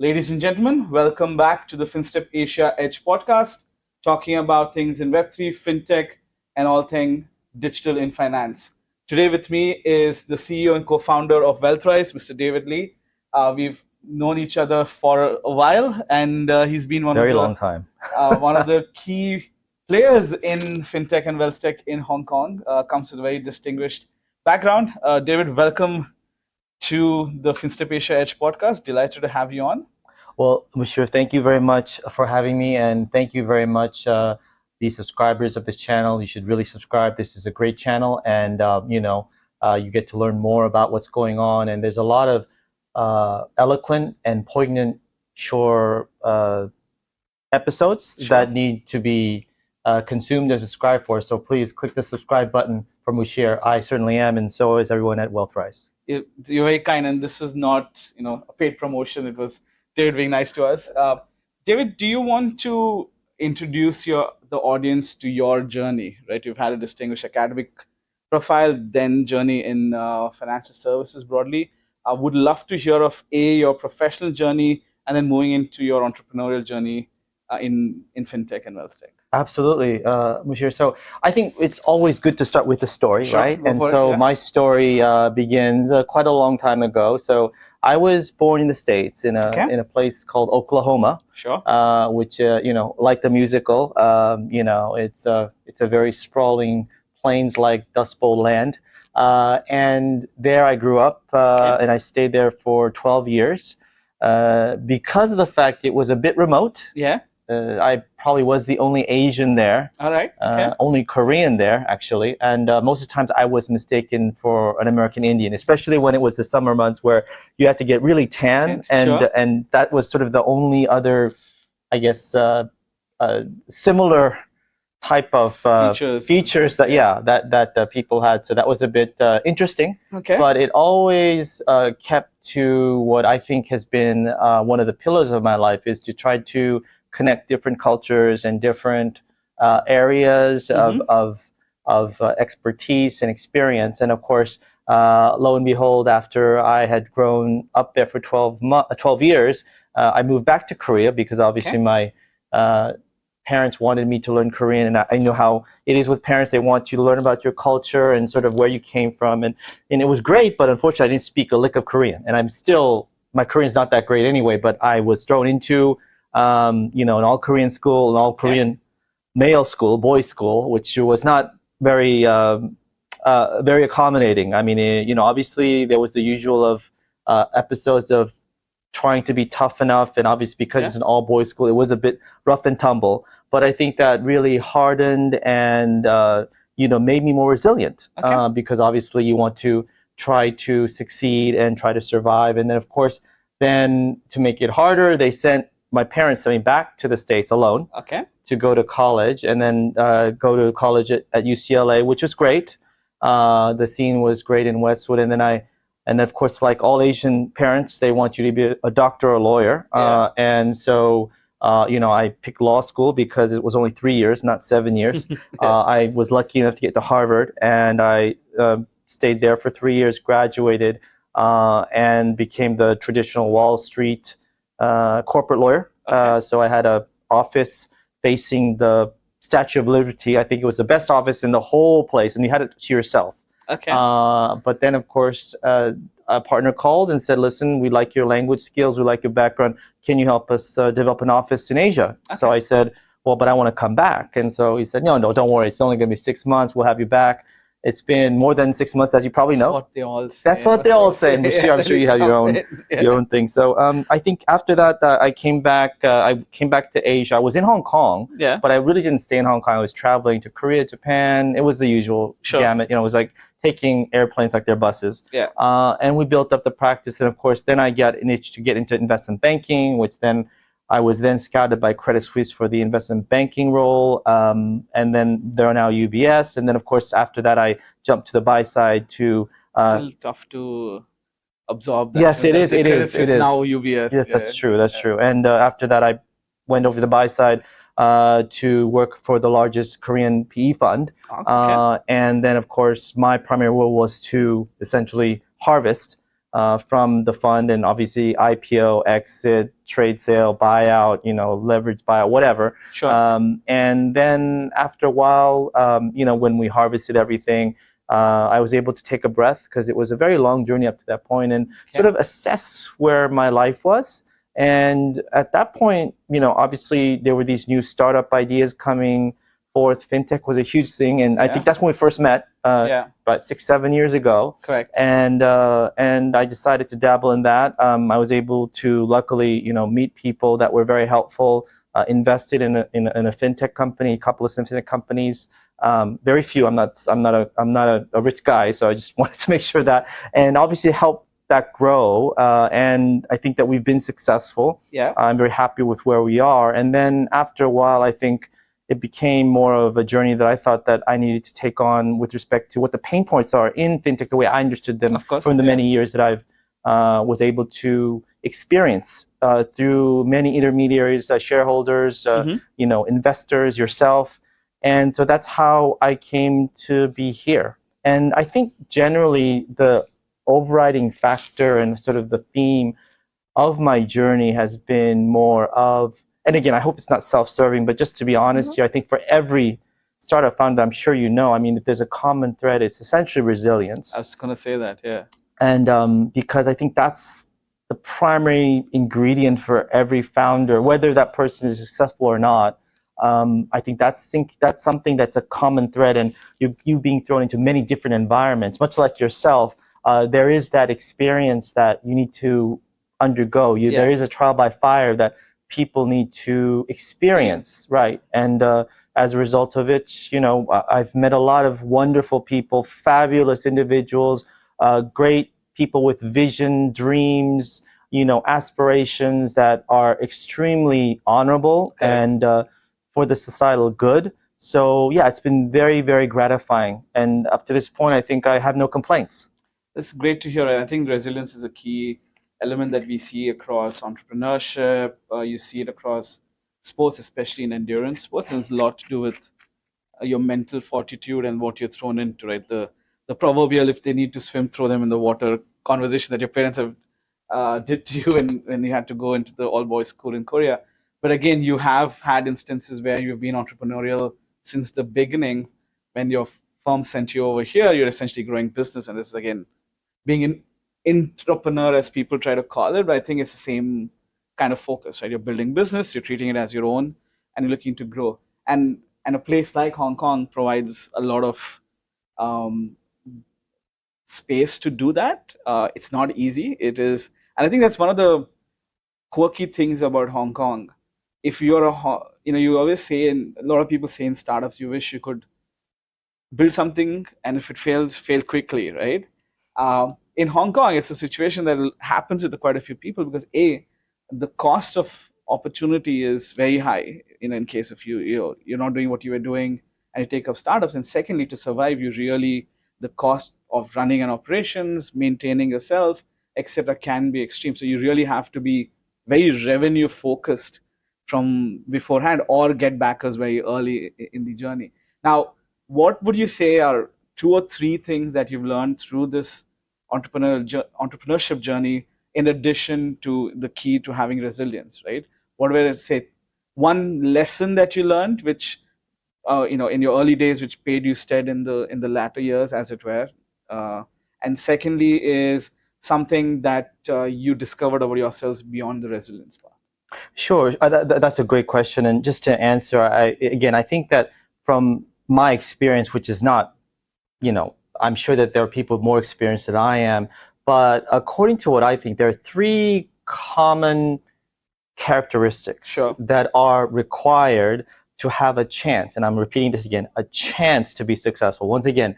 Ladies and gentlemen, welcome back to the Finstep Asia Edge podcast, talking about things in Web3, fintech, and all things digital in finance. Today with me is the CEO and co-founder of WealthRyse, Mr. David Lee. We've known each other for a while, and he's been Very long time. one of the key players in fintech and wealth tech in Hong Kong. Comes with a very distinguished background. David, welcome to the Finstep Asia Edge podcast. Delighted to have you on. Well, Musheer, thank you very much for having me, and thank you very much, the subscribers of this channel. You should really subscribe. This is a great channel, and you get to learn more about what's going on. And there's a lot of eloquent and poignant, episodes that need to be consumed and subscribed for. So please click the subscribe button for Musheer. I certainly am, and so is everyone at WealthRyse. You're very kind, and this is not a paid promotion. It was David being nice to us. David, do you want to introduce the audience to your journey? Right, you've had a distinguished academic profile, then journey in financial services broadly. I would love to hear of your professional journey, and then moving into your entrepreneurial journey in fintech and wealth tech. Absolutely, Musheer. So I think it's always good to start with the story, Sure, right? go And for it, so yeah. my story begins quite a long time ago. So I was born in the States in a place called Oklahoma, Sure. which like the musical, it's a very sprawling plains-like Dust Bowl land, and there I grew up, and I stayed there for 12 years. Because of the fact it was a bit remote. Yeah. I probably was the only Asian there. All right. Okay. Only Korean there, actually. And most of the times I was mistaken for an American Indian, especially when it was the summer months where you had to get really tan. Sure. And that was sort of the only other, I guess, similar type of features that people had. So that was a bit interesting. Okay. But it always kept to what I think has been one of the pillars of my life, is to try to connect different cultures and different areas of expertise and experience. And of course, lo and behold, after I had grown up there for 12 years, I moved back to Korea because obviously my parents wanted me to learn Korean, and I know how it is with parents. They want you to learn about your culture and sort of where you came from, and it was great, but unfortunately I didn't speak a lick of Korean, and my Korean's not that great anyway, but I was thrown into an all-Korean school, an all-Korean male school, boys' school, which was not very very accommodating. I mean, obviously there was the usual of episodes of trying to be tough enough, and obviously because it's an all-boys school, it was a bit rough and tumble. But I think that really hardened and made me more resilient, because obviously you want to try to succeed and try to survive. And then of course, then to make it harder, my parents sent me back to the States alone to go to college, and then go to college at UCLA, which was great. The scene was great in Westwood, and then of course, like all Asian parents, they want you to be a doctor or a lawyer. And so, I picked law school because it was only 3 years, not 7 years. I was lucky enough to get to Harvard, and I stayed there for 3 years, graduated, and became the traditional Wall Street corporate lawyer. So I had an office facing the Statue of Liberty. I think it was the best office in the whole place, and you had it to yourself. But then, of course, a partner called and said, listen, we like your language skills, we like your background. Can you help us develop an office in Asia? So I said, well, but I want to come back. And so he said, no, don't worry. It's only going to be 6 months. We'll have you back. It's been more than 6 months, as you probably know. That's what they all say. That's what they all say. I'm sure you have your own thing. So I think after that, I came back to Asia. I was in Hong Kong, but I really didn't stay in Hong Kong. I was traveling to Korea, Japan. It was the usual gamut. It was like taking airplanes like they're buses. And we built up the practice. And of course, then I got an itch to get into investment banking, which then I was then scouted by Credit Suisse for the investment banking role. And then they're now UBS. And then, of course, after that, I jumped to the buy side to... Still tough to absorb that. Yes, it is. It is. Now UBS. Yes, that's true. That's true. And after that, I went over to the buy side to work for the largest Korean PE fund. And then, of course, my primary role was to essentially harvest from the fund, and obviously IPO, exit, trade sale, buyout, leverage buyout, whatever. Sure. And then after a while, when we harvested everything, I was able to take a breath because it was a very long journey up to that point, and sort of assess where my life was. And at that point, obviously there were these new startup ideas coming forth. Fintech was a huge thing, and I think that's when we first met. About 6-7 years ago. Correct. And I decided to dabble in that. I was able to luckily, meet people that were very helpful. Invested in a fintech company, a couple of fintech companies. Very few. I'm not a rich guy, so I just wanted to make sure that, and obviously help that grow. And I think that we've been successful. Yeah. I'm very happy with where we are. And then after a while, I think it became more of a journey that I thought that I needed to take on with respect to what the pain points are in fintech, the way I understood them from the many years that I've was able to experience through many intermediaries, shareholders, investors, yourself. And so that's how I came to be here. And I think generally the overriding factor and sort of the theme of my journey has been more of, and again, I hope it's not self-serving, but just to be honest here, I think for every startup founder, I'm sure if there's a common thread, it's essentially resilience. I was going to say that, yeah. And because I think that's the primary ingredient for every founder, whether that person is successful or not. I think that's something that's a common thread, and you being thrown into many different environments, much like yourself, there is that experience that you need to undergo. There is a trial by fire that people need to experience, right? And as a result of it, I've met a lot of wonderful people, fabulous individuals, great people with vision, dreams, aspirations that are extremely honorable and for the societal good. So yeah, it's been very, very gratifying. And up to this point, I think I have no complaints. That's great to hear. I think resilience is a key element that we see across entrepreneurship. You see it across sports, especially in endurance sports, and it's a lot to do with your mental fortitude and what you're thrown into, right? The proverbial, if they need to swim, throw them in the water conversation that your parents have did to you when you had to go into the all-boys school in Korea. But again, you have had instances where you've been entrepreneurial since the beginning. When your firm sent you over here, you're essentially growing business, and this is again being an entrepreneur, as people try to call it. But I think it's the same kind of focus, right? You're building business, you're treating it as your own, and you're looking to grow. And a place like Hong Kong provides a lot of space to do that. It's not easy. It is, and I think that's one of the quirky things about Hong Kong. If you're you always say, and a lot of people say in startups, you wish you could build something, and if it fails, fail quickly, right? In Hong Kong, it's a situation that happens with quite a few people because the cost of opportunity is very high. In case of you're not doing what you were doing and you take up startups, and secondly, to survive, the cost of running an operations, maintaining yourself, etc., can be extreme. So you really have to be very revenue focused from beforehand, or get backers very early in the journey. Now, what would you say are 2 or 3 things that you've learned through this entrepreneurship journey, in addition to the key to having resilience, right? What would I say? One lesson that you learned, which in your early days, which paid you stead in the latter years, as it were, and secondly is something that you discovered about yourselves beyond the resilience part. Sure, that's a great question. And just to answer, I think that from my experience, which is not, I'm sure that there are people with more experience than I am, but according to what I think, there are 3 common characteristics that are required to have a chance, and I'm repeating this again, a chance to be successful. Once again,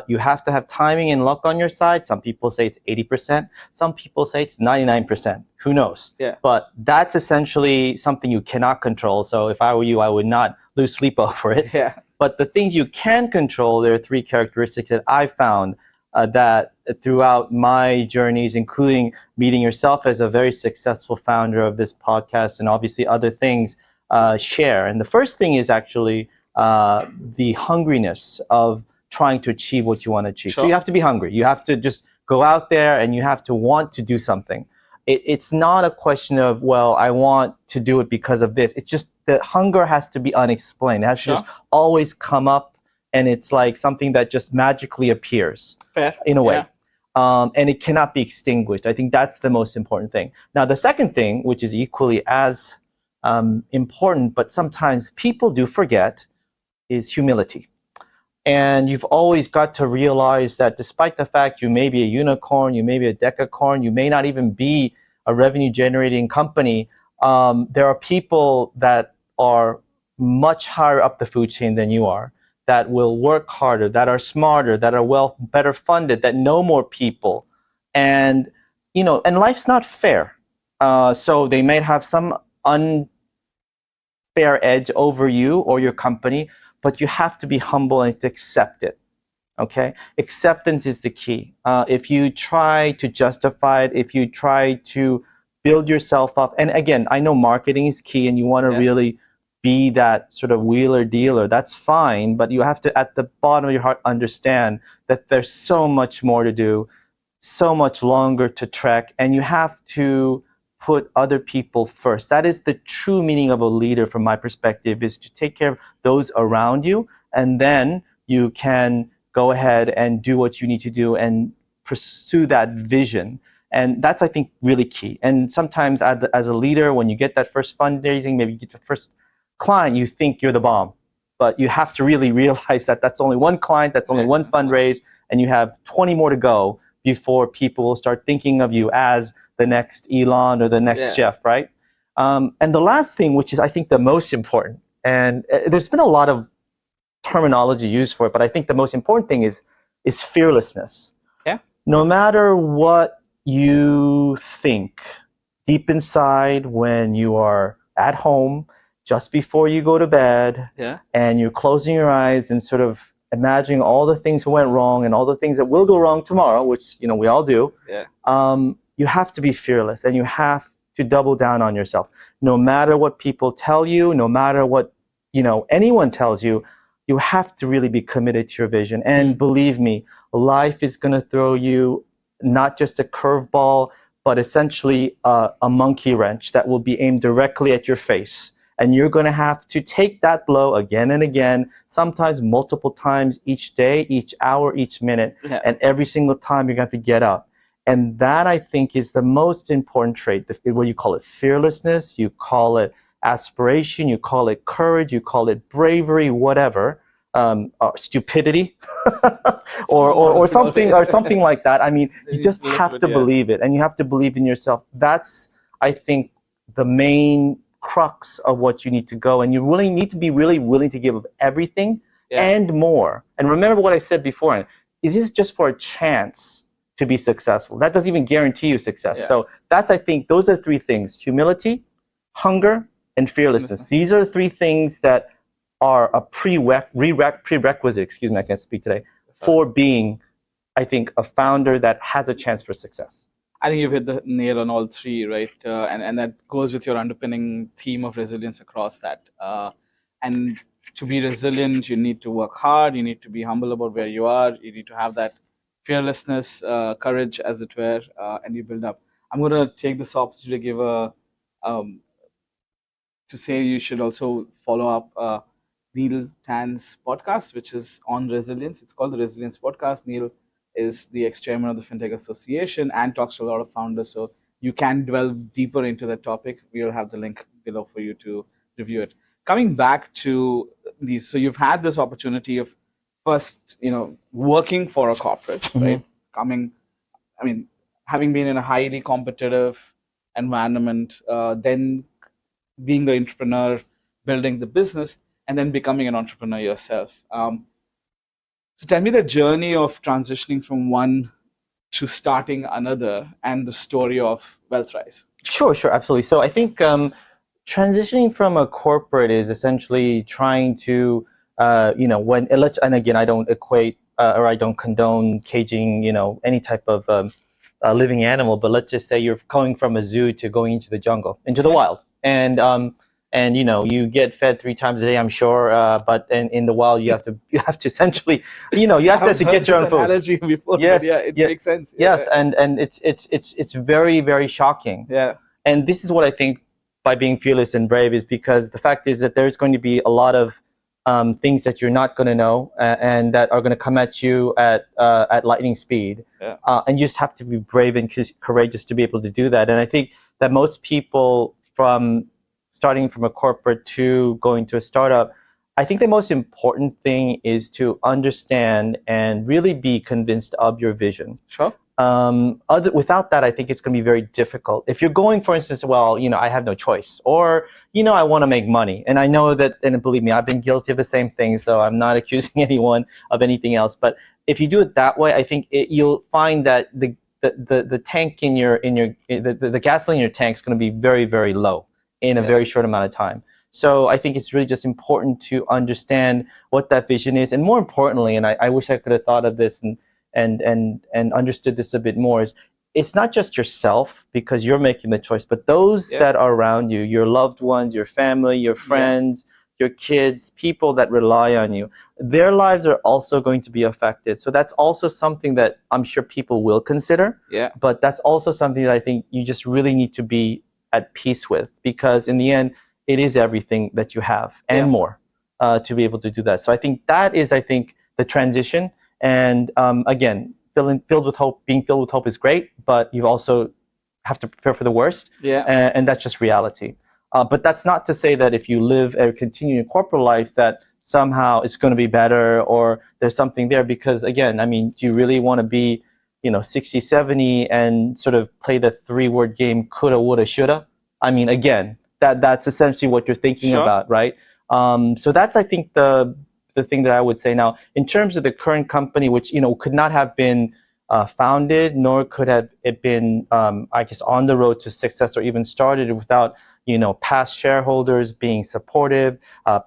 you have to have timing and luck on your side. Some people say it's 80%. Some people say it's 99%. Who knows? Yeah. But that's essentially something you cannot control. So if I were you, I would not lose sleep over it. Yeah. But the things you can control, there are 3 characteristics that I found that throughout my journeys, including meeting yourself as a very successful founder of this podcast, and obviously other things, share. And the first thing is actually the hungriness of trying to achieve what you want to achieve. So you have to be hungry. You have to just go out there and you have to want to do something. It's not a question of, well, I want to do it because of this. It's just the hunger has to be unexplained. It has to just always come up, and it's like something that just magically appears. Fair. In a way. And it cannot be extinguished. I think that's the most important thing. Now, the second thing, which is equally as important, but sometimes people do forget, is humility. And you've always got to realize that despite the fact you may be a unicorn, you may be a decacorn, you may not even be a revenue generating company, there are people that are much higher up the food chain than you are, that will work harder, that are smarter, that are better funded, that know more people. And, and life's not fair. So they may have some unfair edge over you or your company, but you have to be humble and to accept it. Okay? Acceptance is the key. If you try to justify it, if you try to build yourself up, and again, I know marketing is key and you want to really be that sort of wheeler dealer, that's fine, but you have to, at the bottom of your heart, understand that there's so much more to do, so much longer to trek, and you have to put other people first. That is the true meaning of a leader from my perspective, is to take care of those around you, and then you can go ahead and do what you need to do and pursue that vision. And that's, I think, really key. And sometimes as a leader, when you get that first fundraising, maybe you get the first client, you think you're the bomb. But you have to really realize that that's only one client, that's only one fundraise, and you have 20 more to go before people will start thinking of you as the next Elon or the next Jeff, right? And the last thing, which is I think the most important, and there's been a lot of terminology used for it, but I think the most important thing is fearlessness. Yeah. No matter what you think deep inside when you are at home, just before you go to bed, and you're closing your eyes and sort of imagining all the things that went wrong and all the things that will go wrong tomorrow, which we all do. You have to be fearless, and you have to double down on yourself. No matter what people tell you, no matter what anyone tells you, you have to really be committed to your vision. And believe me, life is going to throw you not just a curveball, but essentially a monkey wrench that will be aimed directly at your face. And you're going to have to take that blow again and again, sometimes multiple times each day, each hour, each minute. And every single time you're going to have to get up. And that, I think, is the most important trait. What you call it, fearlessness, you call it aspiration, you call it courage, you call it bravery, whatever, stupidity, or something like that. I mean, you just have to believe it, and you have to believe in yourself. That's, I think, the main crux of what you need to go, and you really need to be really willing to give up everything and more. And remember what I said before, it is just for a chance to be successful. That doesn't even guarantee you success. So that's, I think, those are three things: humility, hunger, and fearlessness. These are the three things that are a prerequisite, excuse me, I can't speak today, for being, I think, a founder that has a chance for success. I think you've hit the nail on all three, right? And that goes with your underpinning theme of resilience across that. And to be resilient, you need to work hard, you need to be humble about where you are, you need to have that fearlessness, courage, as it were, and you build up. I'm going to take this opportunity to give to say you should also follow up Neil Tan's podcast, which is on resilience. It's called the Resilience Podcast. Neil is the ex-chairman of the Fintech Association and talks to a lot of founders. So you can delve deeper into that topic. We'll have the link below for you to review it. Coming back to these, so you've had this opportunity of first, working for a corporate, right? Having been in a highly competitive environment, then being the entrepreneur, building the business, and then becoming an entrepreneur yourself. So tell me the journey of transitioning from one to starting another and the story of WealthRyse. Sure, absolutely. So I think transitioning from a corporate is essentially trying to, and again, I don't equate or I don't condone caging, any type of living animal, but let's just say you're going from a zoo to going into the jungle, into the wild. And and you get fed 3 times a day, I'm sure, but in the wild you have to essentially, you have to get your own food. Analogy before, Yes, but yeah, it makes sense. Yes, and it's very, very shocking. Yeah. And this is what I think by being fearless and brave is because the fact is that there's going to be a lot of things that you're not going to know and that are going to come at you at lightning speed. Yeah. And you just have to be brave and courageous to be able to do that. And I think that most people from starting from a corporate to going to a startup, I think the most important thing is to understand and really be convinced of your vision. Sure. Without that, I think it's going to be very difficult. If you're going, for instance, well, I have no choice, or, I want to make money. And I know that, and believe me, I've been guilty of the same thing, so I'm not accusing anyone of anything else. But if you do it that way, I think you'll find that the tank the gasoline in your tank is going to be very, very low in a very short amount of time. So I think it's really just important to understand what that vision is. And more importantly, and I wish I could have thought of this and understood this a bit more, is it's not just yourself because you're making the choice, but those that are around you, your loved ones, your family, your friends, your kids, people that rely on you, their lives are also going to be affected. So that's also something that I'm sure people will consider. Yeah. But that's also something that I think you just really need to be at peace with, because in the end, it is everything that you have and more to be able to do that. So I think that is, the transition. And again, being filled with hope is great, but you also have to prepare for the worst. Yeah. And that's just reality. But that's not to say that if you live or continue your corporate life that somehow it's going to be better or there's something there. Because again, do you really want to be, 60, 70 and sort of play the 3-word game, coulda, woulda, shoulda? Again, that's essentially what you're thinking about, right? So that's, I think, the thing that I would say. Now, in terms of the current company, which could not have been founded, nor could have it been, on the road to success or even started without past shareholders being supportive,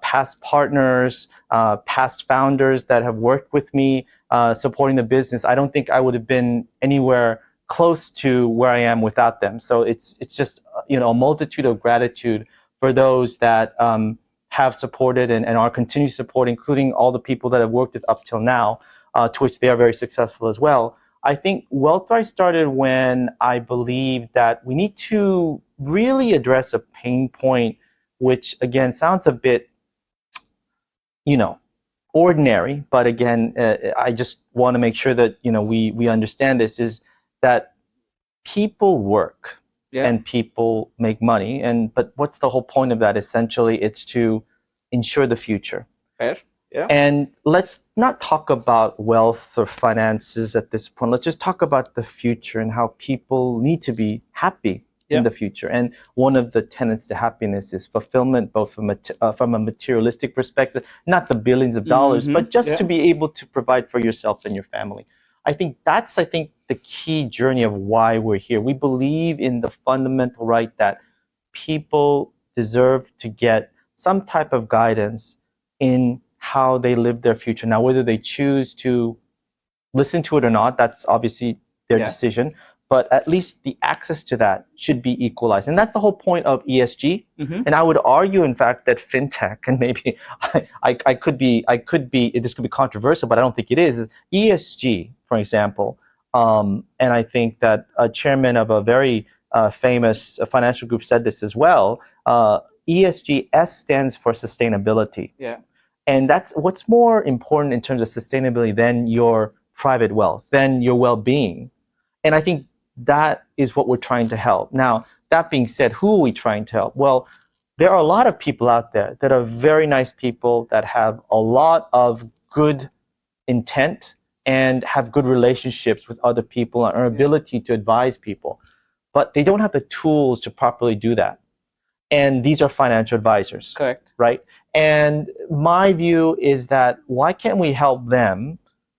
past partners, past founders that have worked with me supporting the business. I don't think I would have been anywhere close to where I am without them. So it's just a multitude of gratitude for those that have supported and are continue to support, including all the people that have worked with up till now, to which they are very successful as well. I think WealthRyse started when I believe that we need to really address a pain point, which again sounds a bit, ordinary, but again, I just want to make sure that we understand this, is that people work and people make money, but what's the whole point of that? Essentially, it's to ensure the future. Fair. Yeah. And let's not talk about wealth or finances at this point. Let's just talk about the future and how people need to be happy in the future. And one of the tenets to happiness is fulfillment, both from a materialistic perspective, not the billions of dollars, but just to be able to provide for yourself and your family. I think that's the key journey of why we're here. We believe in the fundamental right that people deserve to get some type of guidance in how they live their future. Now, whether they choose to listen to it or not, that's obviously their decision. But at least the access to that should be equalized. And that's the whole point of ESG. And I would argue, in fact, that fintech, and maybe I could be, this could be controversial, but I don't think it is. ESG, for example, and I think that a chairman of a very famous financial group said this as well. ESG, S stands for sustainability. Yeah. And that's what's more important in terms of sustainability than your private wealth, than your well-being. And I think that is what we're trying to help. Now, that being said, who are we trying to help? Well, there are a lot of people out there that are very nice people that have a lot of good intent and have good relationships with other people and our ability to advise people, but they don't have the tools to properly do that. And these are financial advisors. Correct. Right? And my view is that why can't we help them?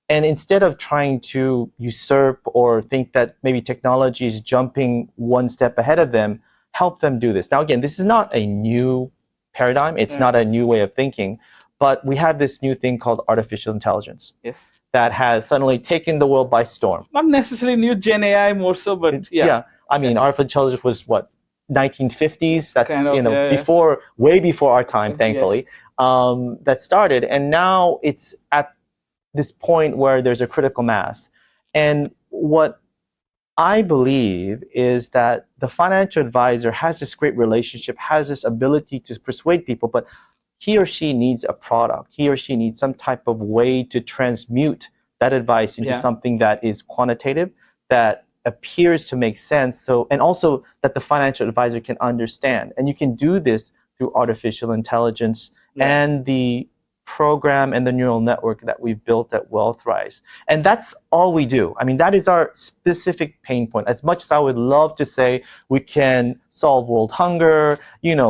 And instead of trying to usurp or think that maybe technology is jumping one step ahead of them, help them do this. Now, again, this is not a new paradigm. It's not a new way of thinking. But we have this new thing called artificial intelligence. Yes. That has suddenly taken the world by storm. Not necessarily new Gen AI more so, but artificial intelligence was what? 1950s. That's Kind of, yeah. before, way before our time, thankfully. Yes. That started, and now it's at this point where there's a critical mass. And what I believe is that the financial advisor has this great relationship, has this ability to persuade people, but he or she needs a product. He or she needs some type of way to transmute that advice into something that is quantitative, that appears to make sense. So, and also that the financial advisor can understand. And you can do this through artificial intelligence and the program and the neural network that we've built at WealthRyse. And that's all we do. I mean, that is our specific pain point. As much as I would love to say we can solve world hunger,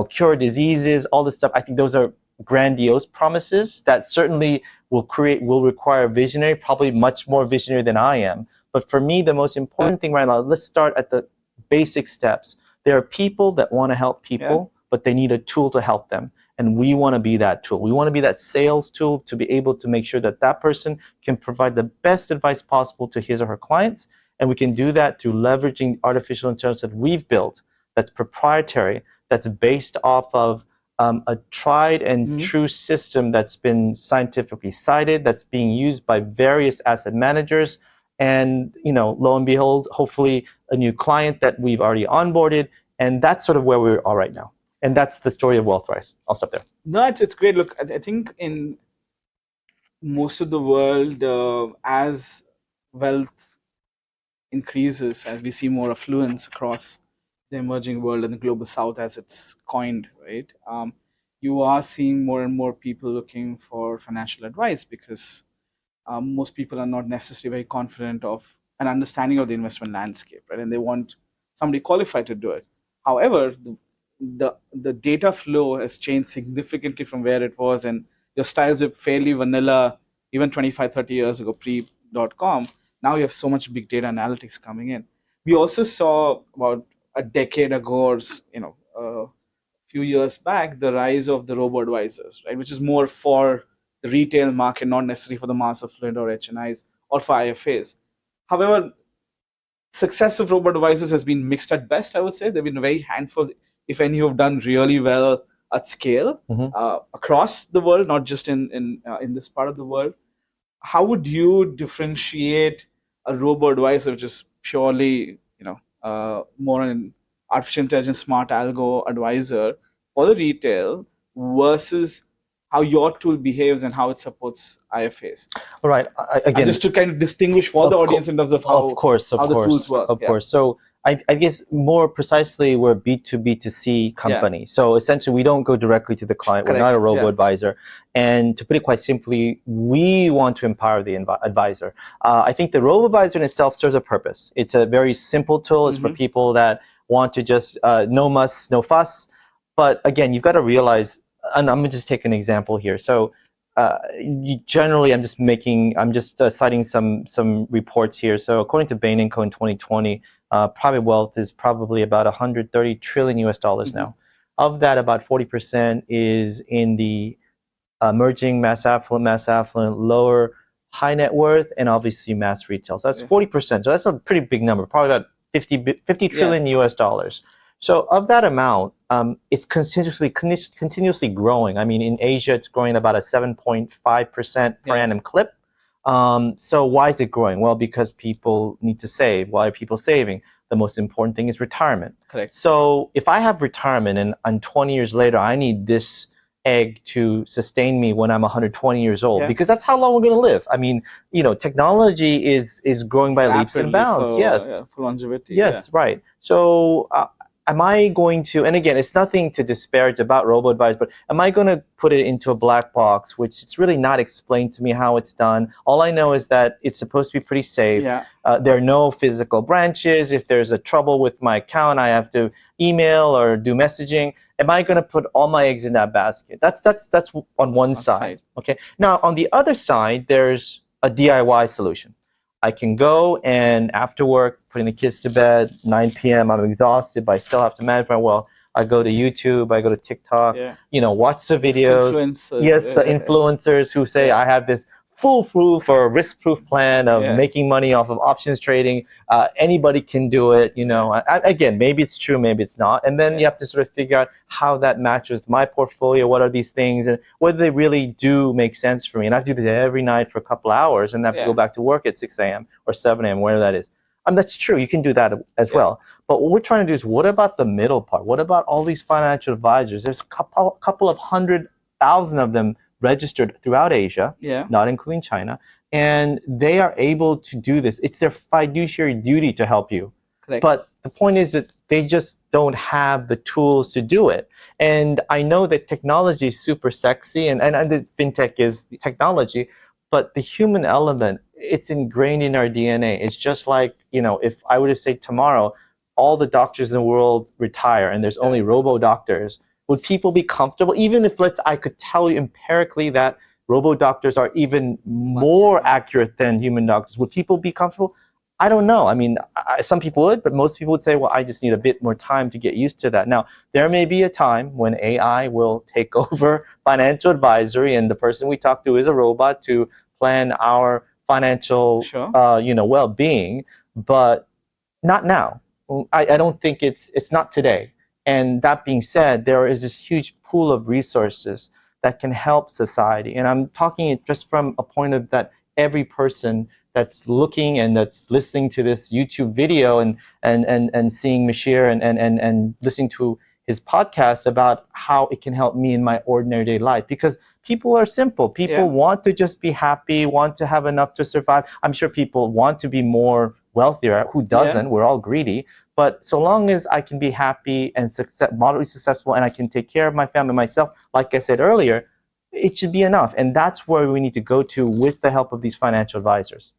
cure diseases, all this stuff, I think those are grandiose promises that certainly will require a visionary, probably much more visionary than I am. But for me, the most important thing right now, let's start at the basic steps. There are people that want to help people, but they need a tool to help them. And we want to be that tool. We want to be that sales tool to be able to make sure that that person can provide the best advice possible to his or her clients. And we can do that through leveraging artificial intelligence that we've built, that's proprietary, that's based off of a tried and true system that's been scientifically cited, that's being used by various asset managers. And, lo and behold, hopefully a new client that we've already onboarded. And that's sort of where we are right now. And that's the story of WealthRyse. I'll stop there. No, it's great. Look, I think in most of the world, as wealth increases, as we see more affluence across the emerging world and the global south, as it's coined, right? You are seeing more and more people looking for financial advice because most people are not necessarily very confident of an understanding of the investment landscape, right? And they want somebody qualified to do it. However, the data flow has changed significantly from where it was, and your styles were fairly vanilla even 25, 30 years ago, pre.com. Now you have so much big data analytics coming in. We also saw about a decade ago, or a few years back, the rise of the Robo-Advisors, right, which is more for the retail market, not necessarily for the mass affluent or HNIs or for IFAs. However, success of Robo-Advisors has been mixed at best, I would say. There have been a very handful, if any, who have done really well at scale across the world, not just in this part of the world. How would you differentiate a Robo-Advisor, which is purely, more an artificial intelligence, smart algo advisor for the retail versus how your tool behaves and how it supports IFAs? All right. Again, just to kind of distinguish for the audience in terms of how the tools work. Of course. So I guess more precisely, we're a B2B2C company. So essentially, we don't go directly to the client. Correct. We're not a robo-advisor. And to put it quite simply, we want to empower the advisor. I think the robo-advisor in itself serves a purpose. It's a very simple tool. It's for people that want to just no muss, no fuss. But again, you've got to realize, and I'm going to just take an example here. So generally, I'm just citing some reports here. So according to Bain & Co. in 2020, private wealth is probably about 130 trillion US dollars now. Of that, about 40% is in the emerging mass affluent, lower high net worth, and obviously mass retail. So that's 40%. So that's a pretty big number, probably about 50 trillion US dollars. So of that amount, it's continuously growing. I mean, in Asia, it's growing about a 7.5% per annum clip. So why is it growing? Well, because people need to save. Why are people saving? The most important thing is retirement. Correct. So if I have retirement and 20 years later, I need this egg to sustain me when I'm 120 years old, because that's how long we're going to live. I mean, technology is growing by leaps and bounds. For longevity. Yes, right. So am I going to, and again, it's nothing to disparage about robo-advice, but am I going to put it into a black box, which it's really not explained to me how it's done? All I know is that it's supposed to be pretty safe. There are no physical branches. If there's a trouble with my account, I have to email or do messaging. Am I going to put all my eggs in that basket? That's on one side. Okay. Now, on the other side, there's a DIY solution. I can go and after work, putting the kids to bed, 9 p.m., I'm exhausted, but I still have to manage my wealth. I go to YouTube, I go to TikTok, watch the videos. Influencers. Influencers who say, I have this foolproof or risk-proof plan of making money off of options trading. Anybody can do it. Again, maybe it's true, maybe it's not. And then you have to sort of figure out how that matches my portfolio. What are these things, and whether they really do make sense for me. And I do this every night for a couple of hours, and I have to go back to work at 6 a.m. or 7 a.m., wherever that is. That's true. You can do that as well. But what we're trying to do is, what about the middle part? What about all these financial advisors? There's a couple of 100,000 of them registered throughout Asia, not including China, and they are able to do this. It's their fiduciary duty to help you. Correct. But the point is that they just don't have the tools to do it. And I know that technology is super sexy, and the fintech is technology, but the human element, it's ingrained in our DNA. It's just like, if I were to say tomorrow, all the doctors in the world retire and there's only robo-doctors, would people be comfortable? Even if I could tell you empirically that robo-doctors are even more accurate than human doctors, would people be comfortable? I don't know. I mean, some people would, but most people would say, well, I just need a bit more time to get used to that. Now, there may be a time when AI will take over financial advisory, and the person we talk to is a robot to plan our financial, well-being, but not now. I don't think it's not today. And that being said, there is this huge pool of resources that can help society. And I'm talking it just from a point of that every person that's looking and that's listening to this YouTube video and seeing Musheer and listening to his podcast about how it can help me in my ordinary day life. Because people are simple. People want to just be happy, want to have enough to survive. I'm sure people want to be more wealthier. Who doesn't? We're all greedy. But so long as I can be happy and moderately successful, and I can take care of my family, myself, like I said earlier, it should be enough. And that's where we need to go to with the help of these financial advisors.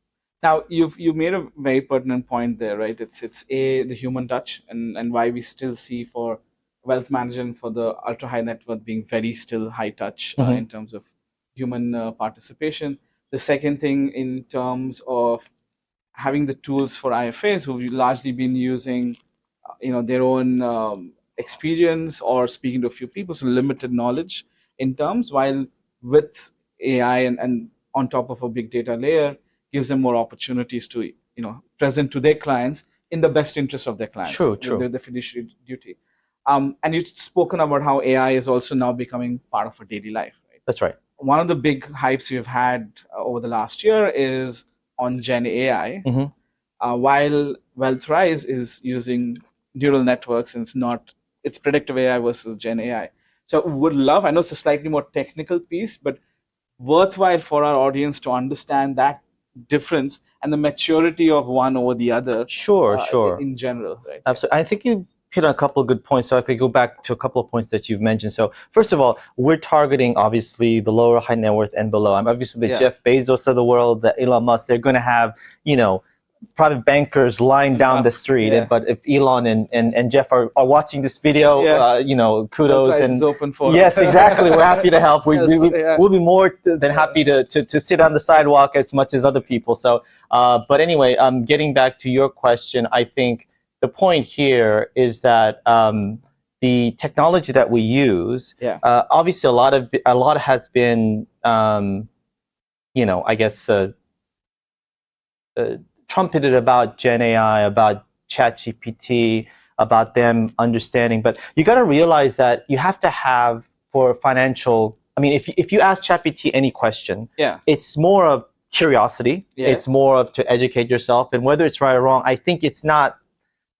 Now, you've made a very pertinent point there, right? It's the human touch, and why we still see for wealth management for the ultra high net worth being very still high touch in terms of human participation. The second thing, in terms of having the tools for IFAs who've largely been using their own experience or speaking to a few people, so limited knowledge in terms, while with AI and on top of a big data layer gives them more opportunities to present to their clients in the best interest of their clients. True. The fiduciary duty. And you've spoken about how AI is also now becoming part of our daily life, right? That's right. One of the big hypes we've had over the last year is on Gen AI, while WealthRyse is using neural networks, and it's predictive AI versus Gen AI. So would love, I know it's a slightly more technical piece, but worthwhile for our audience to understand that difference and the maturity of one over the other. Sure. In general, right? Absolutely. I think you hit on a couple of good points, so I could go back to a couple of points that you've mentioned. So first of all, we're targeting obviously the lower high net worth and below. I'm obviously the Jeff Bezos of the world, the Elon Musk. They're going to have private bankers lying down the street. But if Elon and Jeff are watching this video, kudos. WealthRyse and is open for yes, exactly. We're happy to help. We'll be more than happy to sit on the sidewalk as much as other people. So, but anyway, getting back to your question, I think the point here is that the technology that we use, obviously a lot has been, I guess, trumpeted about Gen AI, about ChatGPT, about them understanding. But you got to realize that you have to have for financial. I mean, if you ask ChatGPT any question, it's more of curiosity. It's more of to educate yourself, and whether it's right or wrong, I think it's not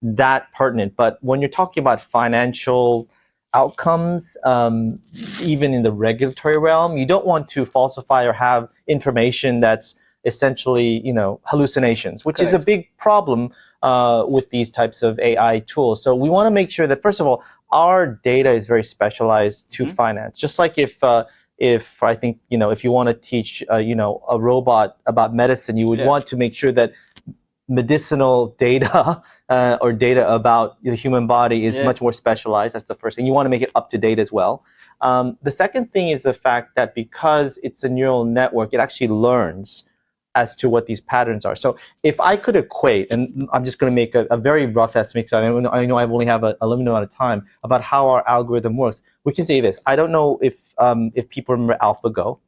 that pertinent. But when you're talking about financial outcomes, even in the regulatory realm, you don't want to falsify or have information that's essentially, hallucinations, which is a big problem with these types of AI tools. So we want to make sure that, first of all, our data is very specialized to finance. Just like if I think, if you want to teach, a robot about medicine, you would want to make sure that medicinal data or data about the human body is much more specialized. That's the first thing. You want to make it up to date as well. The second thing is the fact that because it's a neural network, it actually learns as to what these patterns are. So if I could equate, and I'm just going to make a very rough estimate, because I know I only have a limited amount of time, about how our algorithm works. We can say this. I don't know if people remember AlphaGo.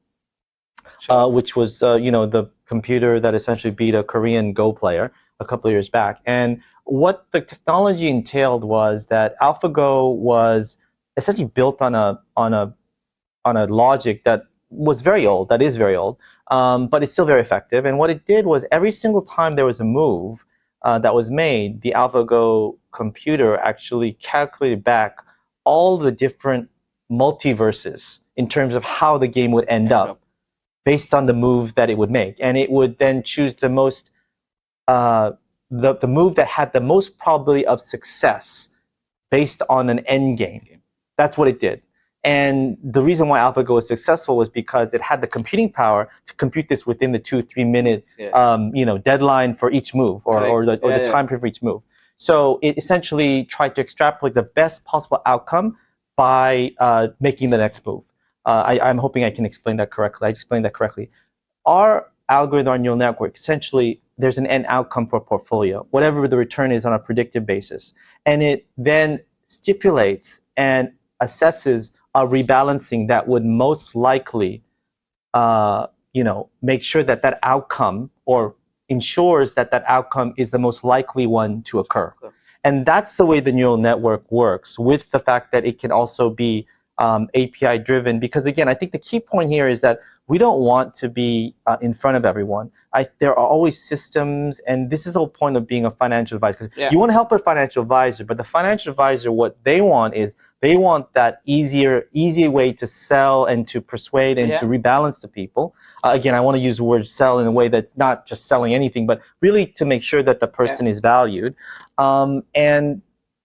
Sure. which was the computer that essentially beat a Korean Go player a couple of years back. And what the technology entailed was that AlphaGo was essentially built on a logic that was very old, that is very old, but it's still very effective. And what it did was every single time there was a move that was made, the AlphaGo computer actually calculated back all the different multiverses in terms of how the game would end up based on the move that it would make. And it would then choose the most, the move that had the most probability of success based on an end game. That's what it did. And the reason why AlphaGo was successful was because it had the computing power to compute this within the 2-3 minutes, deadline for each move, or the time period for each move. So it essentially tried to extrapolate the best possible outcome by making the next move. I'm hoping I can explain that correctly. I explained that correctly. Our algorithm, our neural network, essentially, there's an end outcome for a portfolio, whatever the return is on a predictive basis. And it then stipulates and assesses a rebalancing that would most likely, make sure that that outcome, or ensures that that outcome is the most likely one to occur. Sure. And that's the way the neural network works, with the fact that it can also be API driven. Because again, I think the key point here is that we don't want to be in front of everyone. There are always systems, and this is the whole point of being a financial advisor. Because you want to help a financial advisor, but the financial advisor, what they want is they want that easy way to sell and to persuade and to rebalance to people. Again, I want to use the word sell in a way that's not just selling anything, but really to make sure that the person is valued. And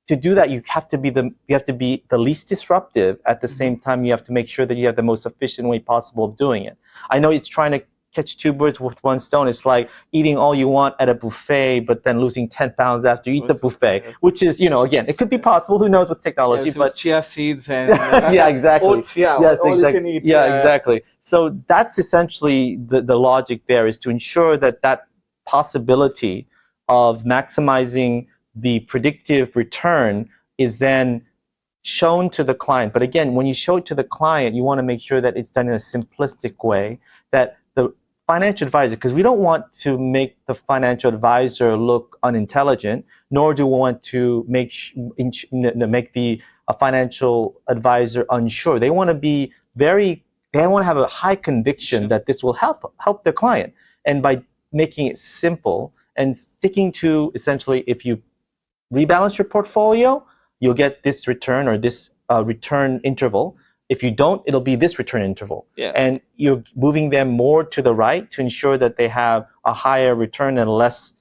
to do that, you have to be the least disruptive. At the same time, you have to make sure that you have the most efficient way possible of doing it. I know it's trying to catch two birds with one stone. It's like eating all you want at a buffet, but then losing 10 pounds after you eat the buffet, which is, again, it could be possible. Who knows with technology? But chia seeds and exactly. Oats, all you can eat. Exactly. So that's essentially the logic there, is to ensure that possibility of maximizing the predictive return is then shown to the client. But again, when you show it to the client, you want to make sure that it's done in a simplistic way, that the financial advisor, because we don't want to make the financial advisor look unintelligent, nor do we want to make the financial advisor unsure. They want to have a high conviction that this will help their client. And by making it simple and sticking to, essentially, if you rebalance your portfolio, you'll get this return, or this return interval. If you don't, it'll be this return interval. And you're moving them more to the right to ensure that they have a higher return and less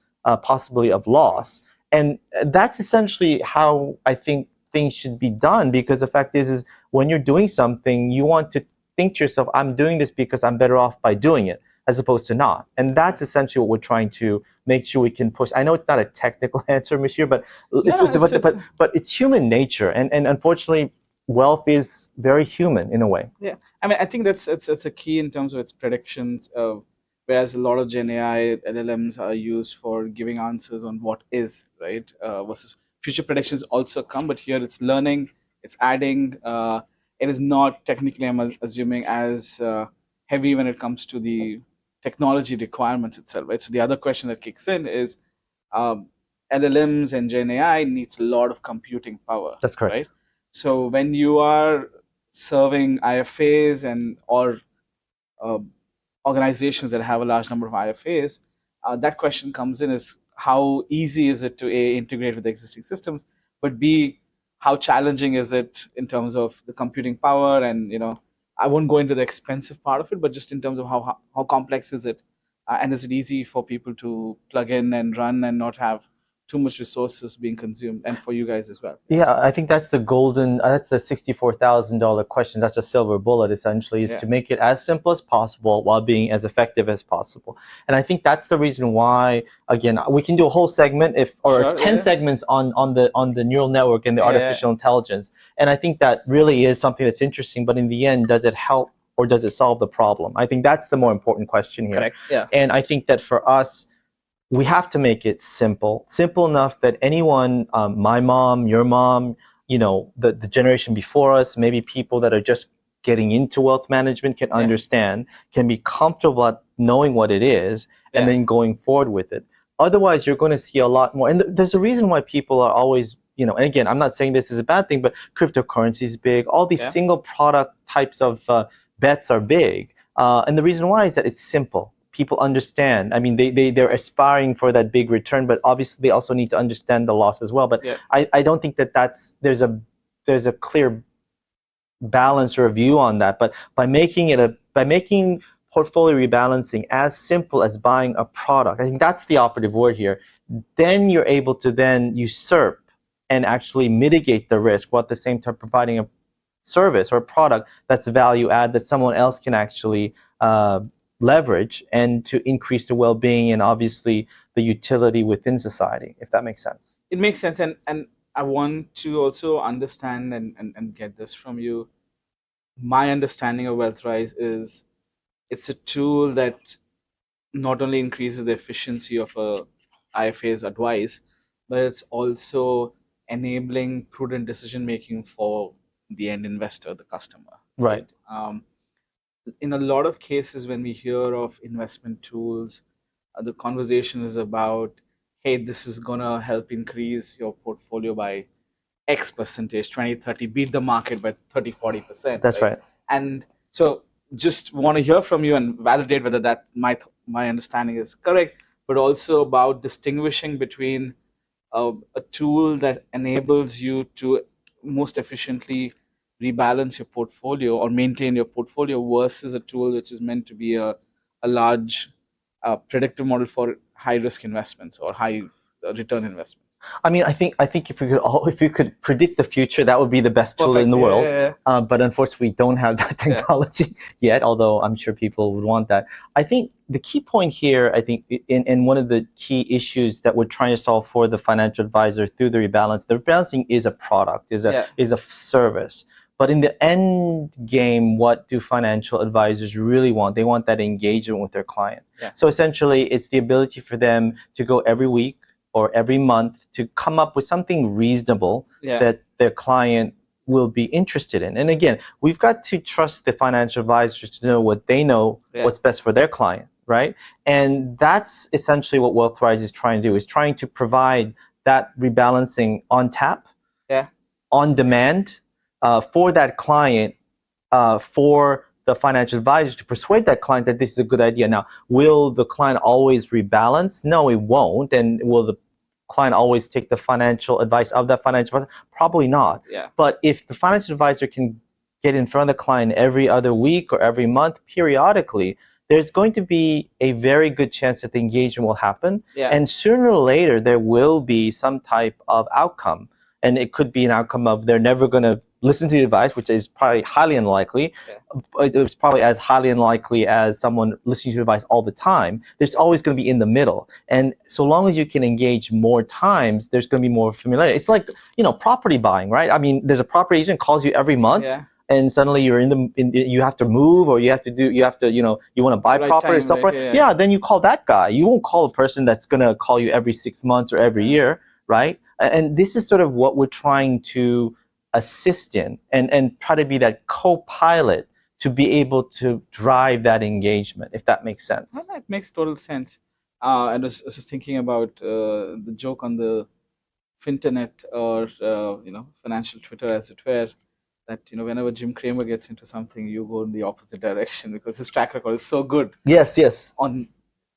possibility of loss. And that's essentially how I think things should be done, because the fact is when you're doing something, you want to think to yourself, I'm doing this because I'm better off by doing it, as opposed to not. And that's essentially what we're trying to make sure we can push. I know it's not a technical answer, Musheer, but it's human nature. And unfortunately, wealth is very human in a way. Yeah, I mean, I think it's a key in terms of its predictions. Whereas a lot of Gen AI LLMs are used for giving answers on what is, right? Versus future predictions also come, but here it's learning, it's adding. It is not technically, I'm assuming, as heavy when it comes to the technology requirements itself, right? So the other question that kicks in is LLMs and Gen AI needs a lot of computing power. That's correct. Right? So when you are serving IFAs or organizations that have a large number of IFAs, that question comes in: is how easy is it to integrate with existing systems, but B, how challenging is it in terms of the computing power? And I won't go into the expensive part of it, but just in terms of how complex is it, and is it easy for people to plug in and run and not have too much resources being consumed, and for you guys as well? Yeah, I think that's the that's the $64,000 question. That's a silver bullet, essentially, is to make it as simple as possible while being as effective as possible. And I think that's the reason why, again, we can do a whole segment or 10 segments on the neural network and the artificial intelligence. And I think that really is something that's interesting, but in the end, does it help or does it solve the problem? I think that's the more important question here. Correct. Yeah. And I think that for us, we have to make it simple enough that anyone, my mom, your mom, the generation before us, maybe people that are just getting into wealth management can understand, can be comfortable at knowing what it is, and then going forward with it. Otherwise, you're going to see a lot more. And there's a reason why people are always, and again, I'm not saying this is a bad thing, but cryptocurrency is big. All these single product types of bets are big. And the reason why is that it's simple. People understand. I mean, they're aspiring for that big return, but obviously they also need to understand the loss as well. But I don't think there's a clear balance or a view on that. But by making portfolio rebalancing as simple as buying a product, I think that's the operative word here. Then you're able to then usurp and actually mitigate the risk, while at the same time providing a service or a product that's value add that someone else can actually leverage, and to increase the well-being and obviously the utility within society, if that makes sense. It makes sense. And I want to also understand and get this from you. My understanding of WealthRyse is it's a tool that not only increases the efficiency of a IFA's advice, but it's also enabling prudent decision making for the end investor, the customer. Right. In a lot of cases, when we hear of investment tools, the conversation is about, hey, this is going to help increase your portfolio by X percentage, 20, 30, beat the market by 30, 40%. That's right. And so just want to hear from you and validate whether that my understanding is correct, but also about distinguishing between a tool that enables you to most efficiently rebalance your portfolio or maintain your portfolio versus a tool which is meant to be a large predictive model for high risk investments or high return investments. I mean, I think if we could predict the future, that would be the best tool in the world. But unfortunately, we don't have that technology yet. Although I'm sure people would want that. I think the key point here, I think, in one of the key issues that we're trying to solve for the financial advisor through the rebalancing is a product, is a service. But in the end game, what do financial advisors really want? They want that engagement with their client. So essentially, it's the ability for them to go every week or every month to come up with something reasonable that their client will be interested in. And again, we've got to trust the financial advisors to know what they know, what's best for their client, right? And that's essentially what WealthRyse is trying to do, is trying to provide that rebalancing on tap, on demand, for that client, for the financial advisor to persuade that client that this is a good idea. Now, will the client always rebalance? No, it won't. And will the client always take the financial advice of that financial advisor? Probably not. But if the financial advisor can get in front of the client every other week or every month, periodically, there's going to be a very good chance that the engagement will happen. And sooner or later, there will be some type of outcome. And it could be an outcome of they're never going to listen to the advice, which is probably highly unlikely. It's probably as highly unlikely as someone listening to the advice all the time. There's always going to be in the middle. And so long as you can engage more times, there's going to be more familiarity. It's like, property buying, right? I mean, there's a property agent calls you every month. And suddenly you're you have to move, or you want to buy property or sell property. Then you call that guy. You won't call a person that's going to call you every 6 months or every year, right? And this is sort of what we're trying to assist in and try to be that co-pilot to be able to drive that engagement, if that makes sense. Well, that makes total sense. I was just thinking about the joke on the Finternet or financial Twitter, as it were, that whenever Jim Cramer gets into something, you go in the opposite direction because his track record is so good. Yes. On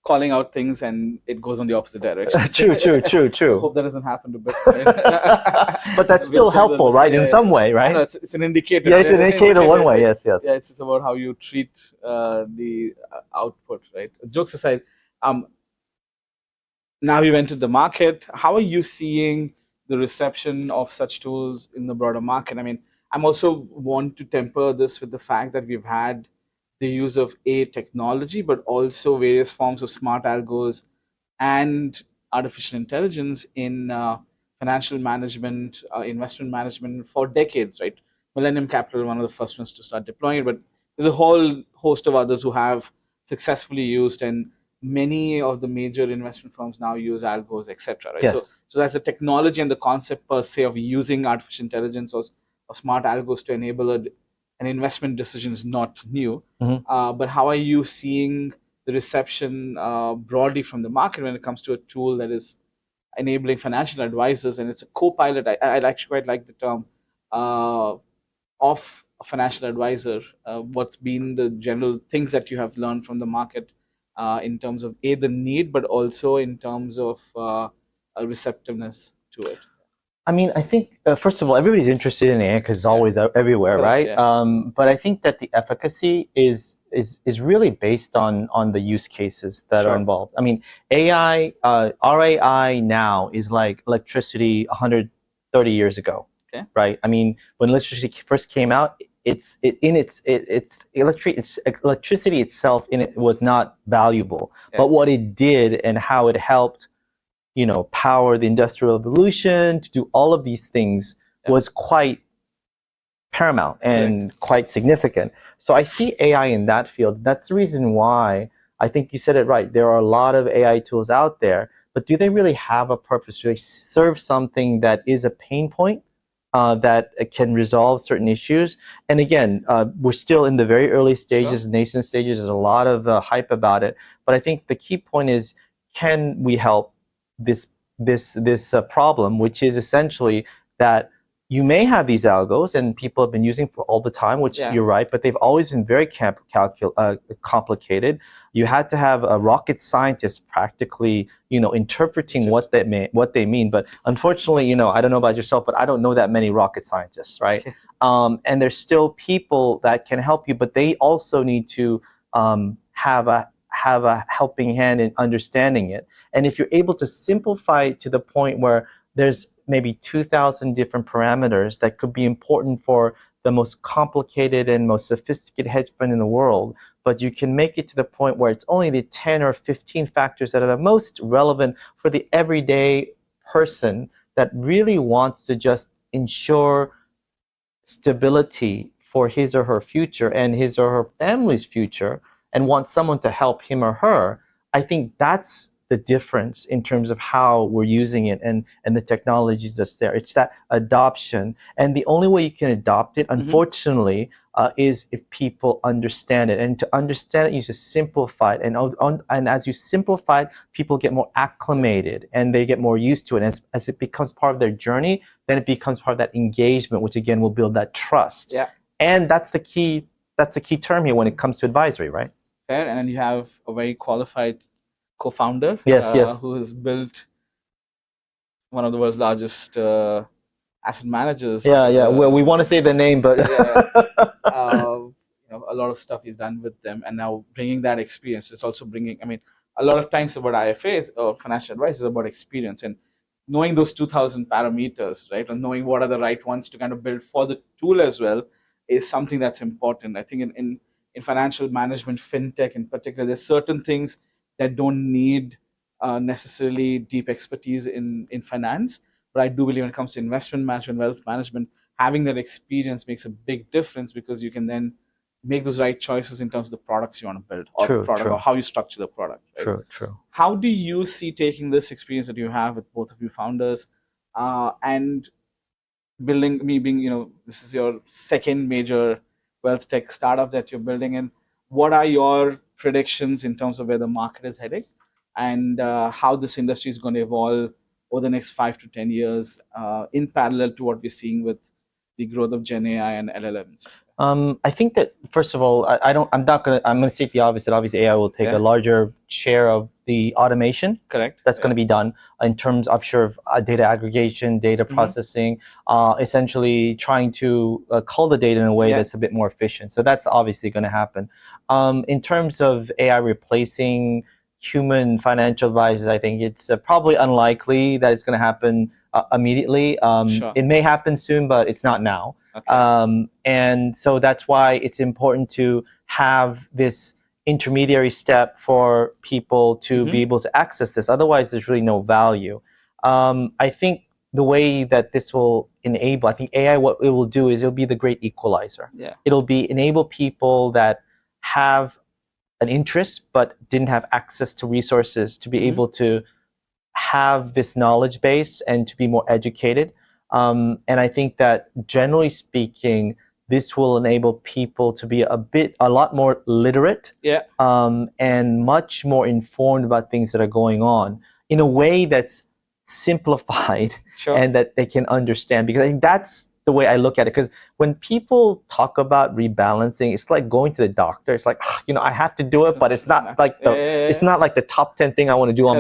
calling out things, and it goes on the opposite direction. True. So hope that doesn't happen to Bitcoin. But that's still helpful, right? In some way, right? No, it's an indicator. Yeah, it's an indicator one way. Yes. Yeah, it's just about how you treat the output, right? Jokes aside, now you've entered the market. How are you seeing the reception of such tools in the broader market? I mean, I'm also want to temper this with the fact that we've had the use of technology, but also various forms of smart algos and artificial intelligence in financial management, investment management for decades, right? Millennium Capital, one of the first ones to start deploying it, but there's a whole host of others who have successfully used, and many of the major investment firms now use algos, etc. Right? So that's the technology and the concept per se of using artificial intelligence or smart algos to enable an investment decision is not new. But how are you seeing the reception broadly from the market when it comes to a tool that is enabling financial advisors, and it's a co-pilot. I actually quite like the term of a financial advisor. What's been the general things that you have learned from the market in terms of the need, but also in terms of a receptiveness to it? I mean, I think first of all, everybody's interested in AI because it's always everywhere, Correct, right? But I think that the efficacy is really based on the use cases that are involved. I mean, AI, our AI now is like electricity 130 years ago, right? I mean, when electricity first came out, electricity itself in it was not valuable, but what it did and how it helped power the Industrial Revolution, to do all of these things was quite paramount and quite significant. So I see AI in that field. That's the reason why I think you said it right. There are a lot of AI tools out there, but do they really have a purpose? Do they serve something that is a pain point that can resolve certain issues? And again, we're still in the very early stages, nascent stages. There's a lot of hype about it. But I think the key point is, can we help this problem, which is essentially that you may have these algos and people have been using for all the time, which you're right, but they've always been very complicated. You had to have a rocket scientist practically, interpreting what they mean. But unfortunately, I don't know about yourself, but I don't know that many rocket scientists, right? And there's still people that can help you, but they also need to have a helping hand in understanding it. And if you're able to simplify it to the point where there's maybe 2,000 different parameters that could be important for the most complicated and most sophisticated hedge fund in the world, but you can make it to the point where it's only the 10 or 15 factors that are the most relevant for the everyday person that really wants to just ensure stability for his or her future and his or her family's future, and wants someone to help him or her. I think that's the difference in terms of how we're using it and the technologies that's there. It's that adoption. And the only way you can adopt it, unfortunately, is if people understand it. And to understand it, you just simplify it. And as you simplify it, people get more acclimated and they get more used to it. And as it becomes part of their journey, then it becomes part of that engagement, which again will build that trust. And that's the key term here when it comes to advisory, right? Fair. And then you have a very qualified co-founder who has built one of the world's largest asset managers. Well, we want to say the name, but a lot of stuff he's done with them, and now bringing that experience is also bringing. I mean, a lot of times about IFAs or financial advice is about experience and knowing those 2,000 parameters, right, and knowing what are the right ones to kind of build for the tool as well is something that's important. I think in financial management, fintech in particular, there's certain things that don't need necessarily deep expertise in finance. But I do believe when it comes to investment management, wealth management, having that experience makes a big difference because you can then make those right choices in terms of the products you want to build or how you structure the product. Right? True. How do you see taking this experience that you have with both of you founders and building, this is your second major wealth tech startup that you're building in. What are your predictions in terms of where the market is heading and how this industry is going to evolve over the next 5 to 10 years in parallel to what we're seeing with the growth of Gen AI and LLMs? I think that first of all, I'm going to state the obvious that obviously AI will take a larger share of the automation. Correct. That's going to be done in terms, I'm sure, of data aggregation, data processing, essentially trying to cull the data in a way that's a bit more efficient. So that's obviously going to happen. In terms of AI replacing human financial advisors, I think it's probably unlikely that it's going to happen immediately. It may happen soon, but it's not now. And so that's why it's important to have this intermediary step for people to be able to access this. Otherwise, there's really no value. I think the way that this will enable, I think AI, what it will do is it'll be the great equalizer. It'll enable people that have an interest but didn't have access to resources to be able to have this knowledge base and to be more educated. And I think that generally speaking, this will enable people to be a lot more literate, Yeah. and much more informed about things that are going on in a way that's simplified Sure. and that they can understand. Because I think that's the way I look at it. Because when people talk about rebalancing, it's like going to the doctor. It's like, I have to do it, but it's not like it's not like the top 10 thing I want to do on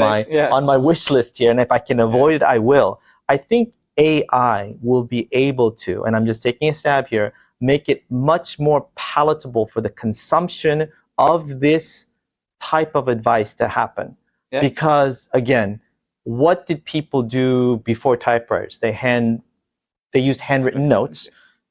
my wish list here. And if I can avoid it, I will. I think AI will be able to, and I'm just taking a stab here, make it much more palatable for the consumption of this type of advice to happen. Yeah. Because again, what did people do before typewriters? They used handwritten notes.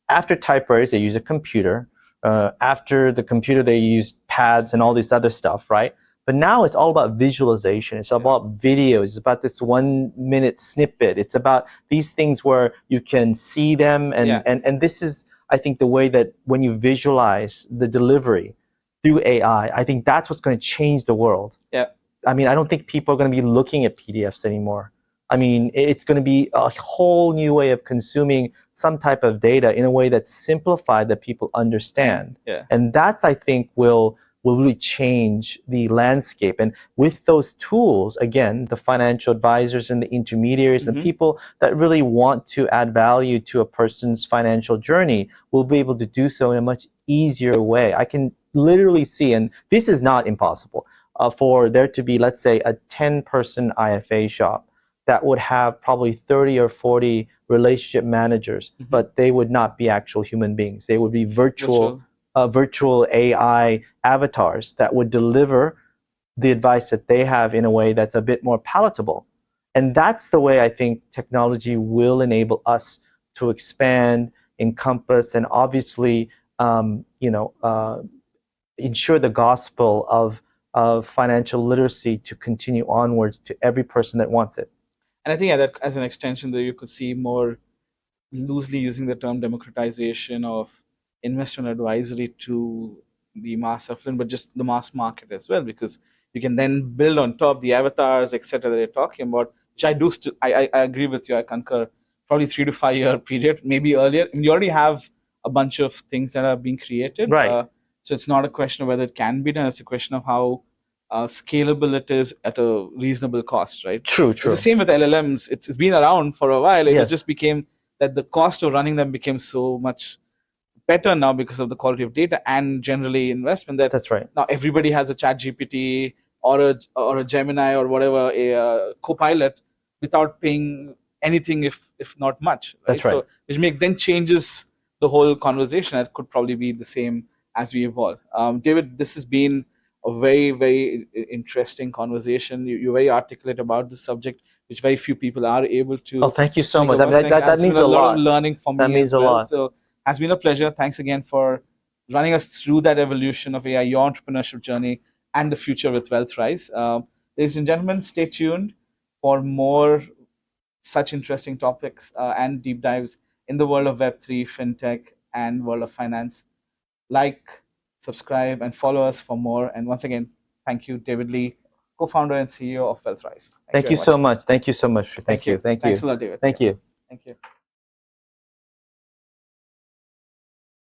After typewriters, they used a computer. After the computer, they used pads and all this other stuff, right? But now it's all about visualization. It's about videos. It's about this 1 minute snippet. It's about these things where you can see them. And this is, I think, the way that when you visualize the delivery through AI, I think that's what's going to change the world. Yeah. I mean, I don't think people are going to be looking at PDFs anymore. I mean, it's going to be a whole new way of consuming some type of data in a way that's simplified that people understand. Yeah. And that's, I think, will really change the landscape. And with those tools, again, the financial advisors and the intermediaries and the people that really want to add value to a person's financial journey will be able to do so in a much easier way. I can literally see, and this is not impossible, for there to be, let's say, a 10-person IFA shop that would have probably 30 or 40 relationship managers, but they would not be actual human beings. They would be virtual AI avatars that would deliver the advice that they have in a way that's a bit more palatable. And that's the way I think technology will enable us to expand, encompass, and obviously, ensure the gospel of financial literacy to continue onwards to every person that wants it. And I think that as an extension, that you could see more loosely using the term democratization of investment advisory to the mass affluent, but just the mass market as well, because you can then build on top the avatars, etc. that you're talking about, which I do. I agree with you. I concur. Probably 3 to 5 year period, maybe earlier. I mean, you already have a bunch of things that are being created. Right. So it's not a question of whether it can be done. It's a question of how scalable it is at a reasonable cost, right? True. It's the same with LLMs. It's been around for a while. It just became that the cost of running them became so much better now because of the quality of data and generally investment. That's right. Now everybody has a Chat GPT or a Gemini or whatever, a Copilot, without paying anything, if not much. Right? That's right. So which then changes the whole conversation. It could probably be the same as we evolve. David, this has been a very, very interesting conversation. You're very articulate about this subject, which very few people are able to. Oh, thank you so much. I mean, that means a lot. Of learning for me. That means a lot. So has been a pleasure. Thanks again for running us through that evolution of AI, your entrepreneurship journey, and the future with WealthRyse. Ladies and gentlemen, stay tuned for more such interesting topics and deep dives in the world of Web3, fintech, and world of finance. Like, subscribe, and follow us for more. And once again, thank you, David Lee, co-founder and CEO of WealthRyse. Thank you so much. Thank you so much. Thank you. Thanks a lot, David. Thank you. Thank you.